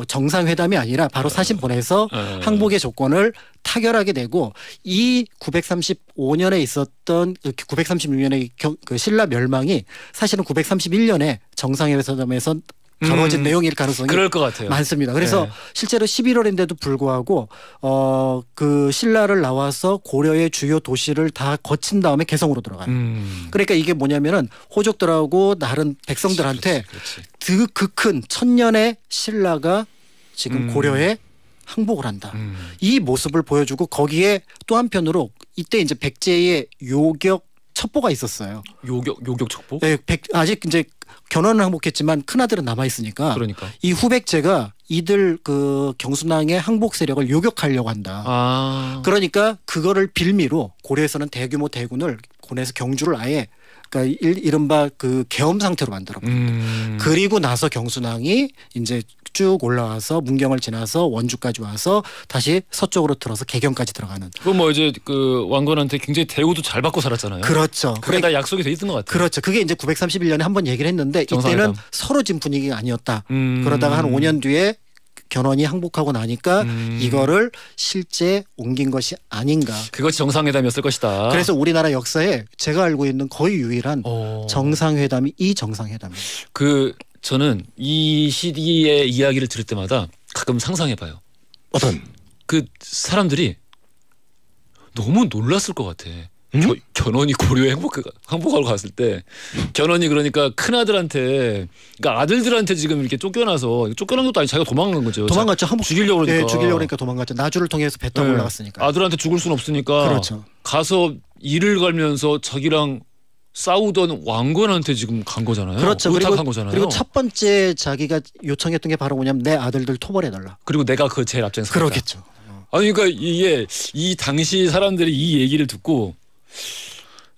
정상회담이 아니라 바로 사신 보내서 항복의 조건을 타결하게 되고 이 935년에 있었던 936년의 그 신라 멸망이 사실은 931년에 정상회담에서 다뤄진 내용일 가능성이 그럴 것 같아요. 많습니다. 그래서 네. 실제로 11월인데도 불구하고 그 신라를 나와서 고려의 주요 도시를 다 거친 다음에 개성으로 들어가요. 그러니까 이게 뭐냐면은 호족들하고 다른 백성들한테 그렇지. 그 큰 천년의 신라가 지금 고려에 항복을 한다. 이 모습을 보여주고 거기에 또 한편으로 이때 이제 백제의 요격 첩보가 있었어요. 요격 첩보? 네, 아직 이제 견훤은 항복했지만 큰 아들은 남아 있으니까. 그러니까. 이 후백제가 이들 그 경순왕의 항복 세력을 요격하려고 한다. 그러니까 그거를 빌미로 고려에서는 대규모 대군을 고려에서 경주를 아예 그러니까 이른바 그 계엄 상태로 만들어 버립니다. 그리고 나서 경순왕이 이제 쭉 올라와서 문경을 지나서 원주까지 와서 다시 서쪽으로 들어서 개경까지 들어가는. 그건 뭐 이제 그 왕건한테 굉장히 대우도 잘 받고 살았잖아요. 그렇죠. 그게 다 약속이 돼 있던 것 같아요. 그렇죠. 그게 이제 931년에 한번 얘기를 했는데 정상회담. 이때는 서로 지금 분위기가 아니었다. 그러다가 한 5년 뒤에 견훤이 항복하고 나니까 이거를 실제 옮긴 것이 아닌가. 그것이 정상회담이었을 것이다. 그래서 우리나라 역사에 제가 알고 있는 거의 유일한 정상회담이 이 정상회담이에요. 저는 이 시기의 이야기를 들을 때마다 가끔 상상해봐요. 어떤? 그 사람들이 너무 놀랐을 것 같아. 견훤이 고려에 항복하러 갔을 때 견훤이 그러니까 큰 아들한테 그러니까 아들들한테 지금 이렇게 쫓겨난 것도 아니 자기가 도망간 거죠. 도망갔죠. 항복 죽이려고 그러니까. 네, 죽이려고 그러니까 도망갔죠. 나주를 통해서 배 타고 올라갔으니까. 아들한테 죽을 수는 없으니까. 그렇죠. 가서 일을 갈면서 자기랑 싸우던 왕건한테 지금 간 거잖아요. 그렇죠. 의탁한 거잖아요. 그리고 첫 번째 자기가 요청했던 게 바로 뭐냐면 내 아들들 토벌해달라. 그리고 내가 그 제일 앞장서. 그러겠죠. 아니 그러니까 이게 이 당시 사람들이 이 얘기를 듣고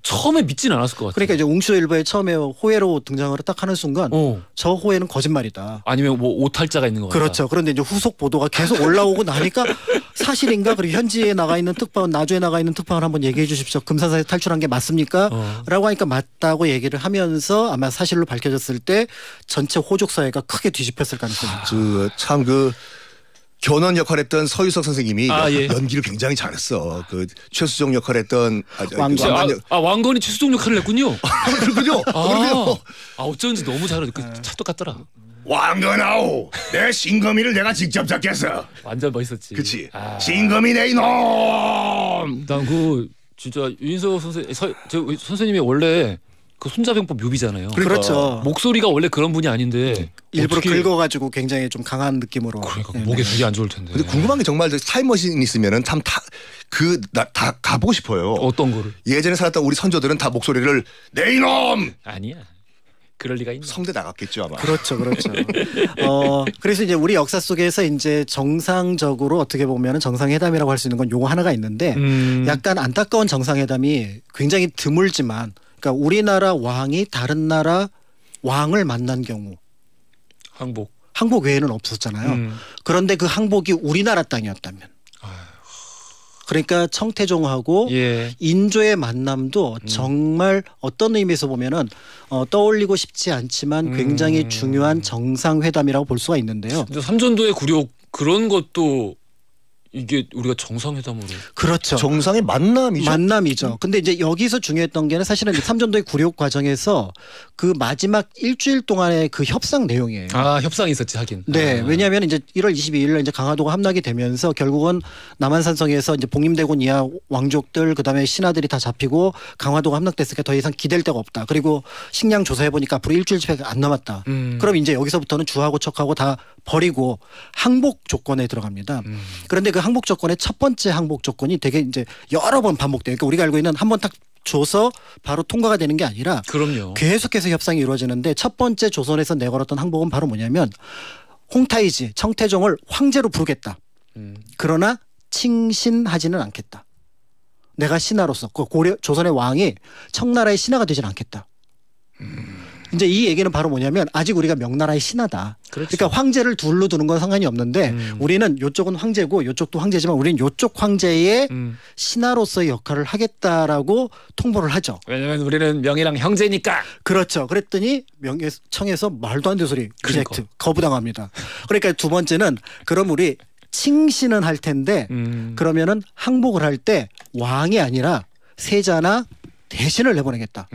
처음에 믿진 않았을 것 같아요. 그러니까 이제 웅쇼일보에 처음에 호해로 등장을 딱 하는 순간 저 호해는 거짓말이다. 아니면 뭐 오탈자가 있는 거 같다. 그렇죠. 그런데 이제 후속 보도가 계속 올라오고 나니까 사실인가? 그리고 현지에 나가 있는 특파원, 나주에 나가 있는 특파원 한번 얘기해 주십시오. 금산사에서 탈출한 게 맞습니까? 라고 하니까 맞다고 얘기를 하면서 아마 사실로 밝혀졌을 때 전체 호족 사회가 크게 뒤집혔을 가능성이 있죠. 참 견훤 역할했던 서유석 선생님이 예. 연기를 굉장히 잘했어. 그 최수종 역할했던 왕건. 왕건이 최수종 역할을 했군요. 그렇군요. 그렇군요. 어쩐지 너무 잘해. 찰떡 같더라. 왕건아오, 내 신검이를 내가 직접 잡겠어. 완전 멋있었지. 그치. 신검이 내 이놈. 난 진짜 유인석 선생님이 원래 그 손자병법 묘비잖아요. 그렇죠. 목소리가 원래 그런 분이 아닌데 일부러 어떻게... 긁어가지고 굉장히 좀 강한 느낌으로. 그러니까 목에 되게 안 좋을 텐데. 근데 궁금한 게 정말 타임머신 있으면은 다 가보고 싶어요. 어떤 거를? 예전에 살았던 우리 선조들은 다 목소리를 내 이놈. 아니야. 그럴 리가 있나? 성대 나갔겠죠 아마. 그렇죠. 그래서 이제 우리 역사 속에서 이제 정상적으로 어떻게 보면은 정상회담이라고 할 수 있는 건 요거 하나가 있는데 약간 안타까운 정상회담이 굉장히 드물지만. 그러니까 그러니까 우리나라 왕이 다른 나라 왕을 만난 경우 항복 외에는 없었잖아요. 그런데 그 항복이 우리나라 땅이었다면. 그러니까 청태종하고 예. 인조의 만남도 정말 어떤 의미에서 보면은 떠올리고 싶지 않지만 굉장히 중요한 정상회담이라고 볼 수가 있는데요. 삼전도의 굴욕 그런 것도 이게 우리가 정상회담으로 그렇죠. 정상의 만남이죠. 만남이죠. 근데 이제 여기서 중요했던 게 사실은 삼전도의 굴욕 과정에서 그 마지막 일주일 동안의 그 협상 내용이에요. 아 협상이 있었지 하긴. 네, 왜냐하면 이제 1월 22일 이제 강화도가 함락이 되면서 결국은 남한산성에서 이제 복림대군 이하 왕족들 그다음에 신하들이 다 잡히고 강화도가 함락됐으니까 더 이상 기댈 데가 없다. 그리고 식량 조사해 보니까 앞으로 일주일밖에 안 남았다. 그럼 이제 여기서부터는 주하고 척하고 다 버리고 항복 조건에 들어갑니다. 그런데 그 항복 조건의 첫 번째 항복 조건이 되게 이제 여러 번 반복돼요. 그러니까 우리가 알고 있는 한 번 딱 줘서 바로 통과가 되는 게 아니라 그럼요. 계속해서 협상이 이루어지는데 첫 번째 조선에서 내걸었던 항복은 바로 뭐냐면 홍타이지 청태종을 황제로 부르겠다. 그러나 칭신하지는 않겠다. 내가 신하로서 그 조선의 왕이 청나라의 신하가 되지는 않겠다. 이제 이 얘기는 바로 뭐냐면 아직 우리가 명나라의 신하다. 그렇죠. 그러니까 황제를 둘로 두는 건 상관이 없는데 우리는 이쪽은 황제고 이쪽도 황제지만 우리는 이쪽 황제의 신하로서의 역할을 하겠다라고 통보를 하죠. 왜냐면 우리는 명이랑 형제니까. 그렇죠. 그랬더니 명예청에서 말도 안 되는 소리 리젝트 거부당합니다. 그러니까 두 번째는 그럼 우리 칭신은 할 텐데 그러면은 항복을 할 때 왕이 아니라 세자나 대신을 내보내겠다.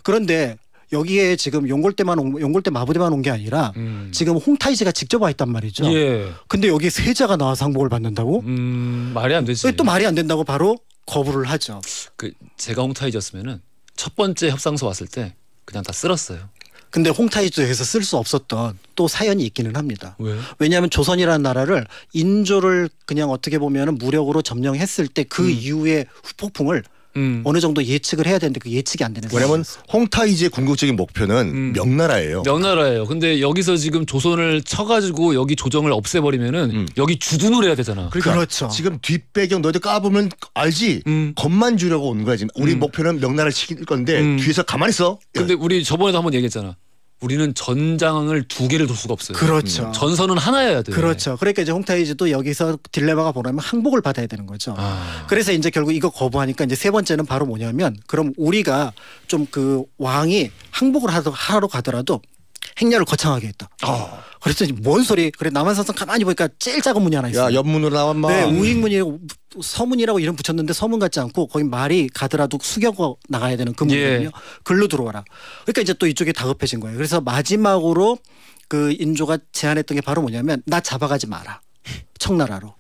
그런데 여기에 지금 용골대 마부대만 온 게 아니라 지금 홍타이지가 직접 와 있단 말이죠. 예. 근데 여기 세자가 나와서 항복을 받는다고? 말이 안 되지. 또 말이 안 된다고 바로 거부를 하죠. 그 제가 홍타이지였으면은 첫 번째 협상소 왔을 때 그냥 다 쓸었어요. 근데 홍타이지에서 쓸 수 없었던 또 사연이 있기는 합니다. 왜? 왜냐하면 조선이라는 나라를 인조를 그냥 어떻게 보면 무력으로 점령했을 때 그 이후의 후폭풍을 어느 정도 예측을 해야 되는데 그 예측이 안 되는 왜냐면 상황이었어요. 홍타이지의 궁극적인 목표는 명나라예요. 명나라예요. 근데 여기서 지금 조선을 쳐가지고 여기 조정을 없애버리면은 여기 주둔을 해야 되잖아. 그러니까 그렇죠. 지금 뒷배경 너희들 까보면 알지. 겁만 주려고 온 거야 지금. 우리 목표는 명나라를 치킬 건데 뒤에서 가만히 있어. 근데 우리 저번에도 한번 얘기했잖아. 우리는 전장을 두 개를 둘 수가 없어요. 그렇죠. 전선은 하나여야 돼. 그렇죠. 그러니까 이제 홍타이지도 여기서 딜레마가 뭐냐면 항복을 받아야 되는 거죠. 그래서 이제 결국 이거 거부하니까 이제 세 번째는 바로 뭐냐면 그럼 우리가 좀 그 왕이 항복을 하러 가더라도 행렬을 거창하게 했다. 그랬더니 뭔 소리? 그래 남한산성 가만히 보니까 제일 작은 문이 하나 있어요. 야 옆문으로 나왔마. 네, 우익문이라고 서문이라고 이름 붙였는데 서문 같지 않고 거기 말이 가더라도 숙여고 나가야 되는 그 문이거든요. 예. 글로 들어와라. 그러니까 이제 또 이쪽이 다급해진 거예요. 그래서 마지막으로 그 인조가 제안했던 게 바로 뭐냐면 나 잡아가지 마라. 청나라로.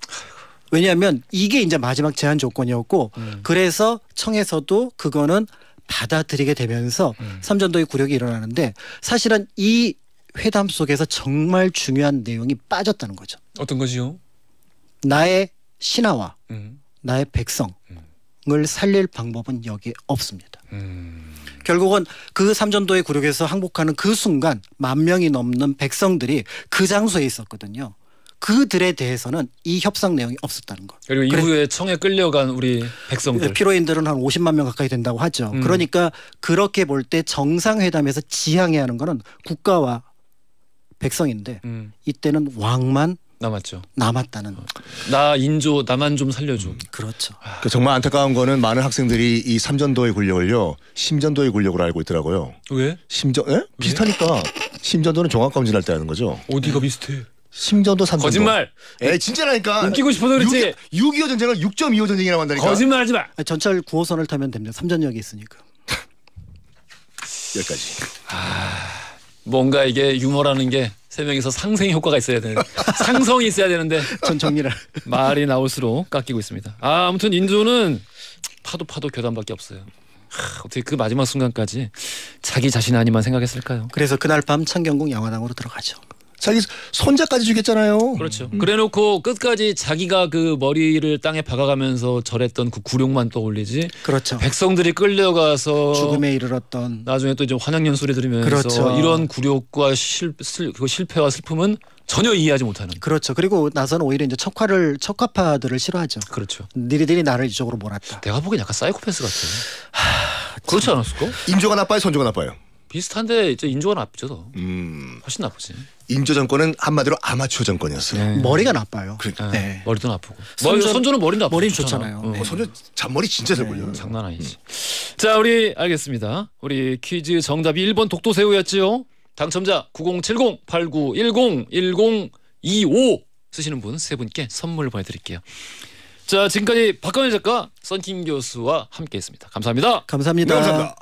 왜냐하면 이게 이제 마지막 제한 조건이었고 그래서 청에서도 그거는 받아들이게 되면서 삼전도의 굴욕이 일어나는데 사실은 이 회담 속에서 정말 중요한 내용이 빠졌다는 거죠. 어떤 거지요? 나의 신하와 나의 백성을 살릴 방법은 여기에 없습니다. 결국은 그 삼전도의 굴욕에서 항복하는 그 순간 10,000명이 넘는 백성들이 그 장소에 있었거든요. 그들에 대해서는 이 협상 내용이 없었다는 것. 그리고 이후에 청에 끌려간 우리 백성들. 피로인들은 한 50만 명 가까이 된다고 하죠. 그러니까 그렇게 볼 때 정상회담에서 지향해야 하는 거는 국가와 백성인데 이때는 왕만 남았죠. 남았다는. 나 인조 나만 좀 살려줘. 그렇죠. 그 정말 안타까운 거는 많은 학생들이 이 삼전도의 굴욕을요 심전도의 굴욕으로 알고 있더라고요. 왜? 비슷하니까 심전도는 종합검진할 때 하는 거죠. 어디가 비슷해? 심전도 삼전도. 거짓말. 진짜라니까. 웃기고 싶어서 그렇지. 6.25 전쟁을 6.25 전쟁이라고 한다니까. 거짓말하지 마. 전철 9호선을 타면 됩니다. 삼전역이 있으니까. 여기까지. 뭔가 이게 유머라는 게 세 명이서 상생 효과가 있어야 되는 상성이 있어야 되는데 전 정리를. 말이 나올수록 깎이고 있습니다. 아무튼 인조는 파도 교단밖에 없어요. 어떻게 그 마지막 순간까지 자기 자신 아니만 생각했을까요? 그래서 그날 밤 창경궁 양화당으로 들어가죠. 자기 손자까지 주겠잖아요. 그렇죠. 그래놓고 끝까지 자기가 그 머리를 땅에 박아가면서 절했던 그 굴욕만 떠올리지. 그렇죠. 백성들이 끌려가서 죽음에 이르렀던. 나중에 또 이제 환양연 소리 들으면서 그렇죠. 이런 굴욕과 그 실패와 슬픔은 전혀 이해하지 못하는. 그렇죠. 그리고 나서는 오히려 이제 척화파들을 싫어하죠. 그렇죠. 니들이 나를 이쪽으로 몰았다. 내가 보기엔 약간 사이코패스 같아. 그렇지 않았을까? 인조가 나빠요, 선조가 나빠요? 비슷한데 이제 인조가 나쁘죠. 더. 훨씬 나쁘지. 인조 정권은 한마디로 아마추어 정권이었어요. 머리가 나빠요. 그러니까. 네. 머리도 나쁘고. 선조- 선조는 머리도 나쁘고. 머리는 좋잖아요. 어. 선조 잔머리 진짜 잘 걸려요. 장난 아니지. 자, 우리 알겠습니다. 우리 퀴즈 정답이 1번 독도새우였지요. 당첨자 9070-8910-1025 쓰시는 분 세 분께 선물 보내드릴게요. 자, 지금까지 박광일 작가, 썬킴 교수와 함께했습니다. 감사합니다. 감사합니다. 네, 감사합니다.